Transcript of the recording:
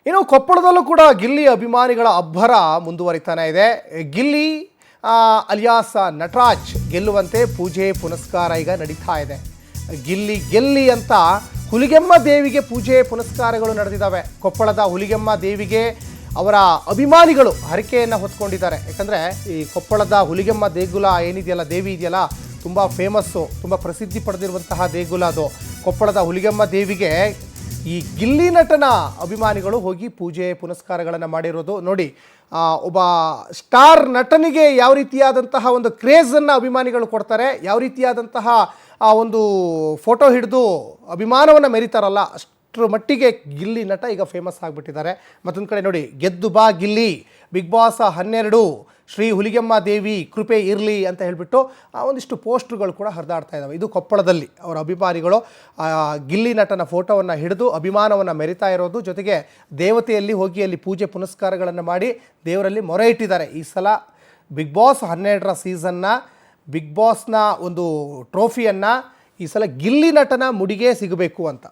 ಇನ್ನು ಕೊಪ್ಪಳದಲ್ಲೂ ಕೂಡ ಗಿಲ್ಲಿ ಅಭಿಮಾನಿಗಳ ಅಬ್ಬರ ಮುಂದುವರಿತಾನೆ ಇದೆ. ಗಿಲ್ಲಿ ಅಲಿಯಾಸ್ ನಟರಾಜ್ ಗೆಲ್ಲುವಂತೆ ಪೂಜೆ ಪುನಸ್ಕಾರ ಈಗ ನಡೀತಾ ಇದೆ. ಗಿಲ್ಲಿ ಗೆಲ್ಲಿ ಅಂತ ಹುಲಿಗೆಮ್ಮ ದೇವಿಗೆ ಪೂಜೆ ಪುನಸ್ಕಾರಗಳು ನಡೆದಿದ್ದಾವೆ. ಕೊಪ್ಪಳದ ಹುಲಿಗೆಮ್ಮ ದೇವಿಗೆ ಅವರ ಅಭಿಮಾನಿಗಳು ಹರಕೆಯನ್ನು ಹೊತ್ಕೊಂಡಿದ್ದಾರೆ. ಯಾಕಂದರೆ ಈ ಕೊಪ್ಪಳದ ಹುಲಿಗೆಮ್ಮ ದೇಗುಲ ಏನಿದೆಯಲ್ಲ, ದೇವಿ ಇದೆಯಲ್ಲ, ತುಂಬ ಫೇಮಸ್ಸು, ತುಂಬ ಪ್ರಸಿದ್ಧಿ ಪಡೆದಿರುವಂತಹ ದೇಗುಲ ಅದು. ಕೊಪ್ಪಳದ ಹುಲಿಗೆಮ್ಮ ದೇವಿಗೆ ಈ ಗಿಲ್ಲಿ ನಟನ ಅಭಿಮಾನಿಗಳು ಹೋಗಿ ಪೂಜೆ ಪುನಸ್ಕಾರಗಳನ್ನು ಮಾಡಿರೋದು ನೋಡಿ. ಒಬ್ಬ ಸ್ಟಾರ್ ನಟನಿಗೆ ಯಾವ ರೀತಿಯಾದಂತಹ ಒಂದು ಕ್ರೇಜನ್ನು ಅಭಿಮಾನಿಗಳು ಕೊಡ್ತಾರೆ, ಯಾವ ರೀತಿಯಾದಂತಹ ಒಂದು ಫೋಟೋ ಹಿಡಿದು ಅಭಿಮಾನವನ್ನು ಮೆರಿತಾರಲ್ಲ, ಅಷ್ಟರ ಮಟ್ಟಿಗೆ ಗಿಲ್ಲಿ ನಟ ಈಗ ಫೇಮಸ್ ಆಗಿಬಿಟ್ಟಿದ್ದಾರೆ. ಮತ್ತೊಂದು ಕಡೆ ನೋಡಿ, ಗೆದ್ದು ಬಾ ಗಿಲ್ಲಿ, ಬಿಗ್ ಬಾಸ್ 12, ಶ್ರೀ ಹುಲಿಗೆಮ್ಮ ದೇವಿ ಕೃಪೆ ಇರಲಿ ಅಂತ ಹೇಳಿಬಿಟ್ಟು ಒಂದಿಷ್ಟು ಪೋಸ್ಟ್ರುಗಳು ಕೂಡ ಹರಿದಾಡ್ತಾ ಇದ್ದಾವೆ. ಇದು ಕೊಪ್ಪಳದಲ್ಲಿ ಅವರ ಅಭಿಮಾನಿಗಳು ಗಿಲ್ಲಿ ನಟನ ಫೋಟೋವನ್ನು ಹಿಡಿದು ಅಭಿಮಾನವನ್ನು ಮೆರಿತಾ ಇರೋದು, ಜೊತೆಗೆ ದೇವತೆಯಲ್ಲಿ ಹೋಗಿ ಅಲ್ಲಿ ಪೂಜೆ ಪುನಸ್ಕಾರಗಳನ್ನು ಮಾಡಿ ದೇವರಲ್ಲಿ ಮೊರೆ ಇಟ್ಟಿದ್ದಾರೆ. ಈ ಸಲ ಬಿಗ್ ಬಾಸ್ 12ರ ಸೀಸನ್ನ, ಬಿಗ್ ಬಾಸ್ನ ಒಂದು ಟ್ರೋಫಿಯನ್ನು ಈ ಸಲ ಗಿಲ್ಲಿ ನಟನ ಮುಡಿಗೆ ಸಿಗಬೇಕು ಅಂತ.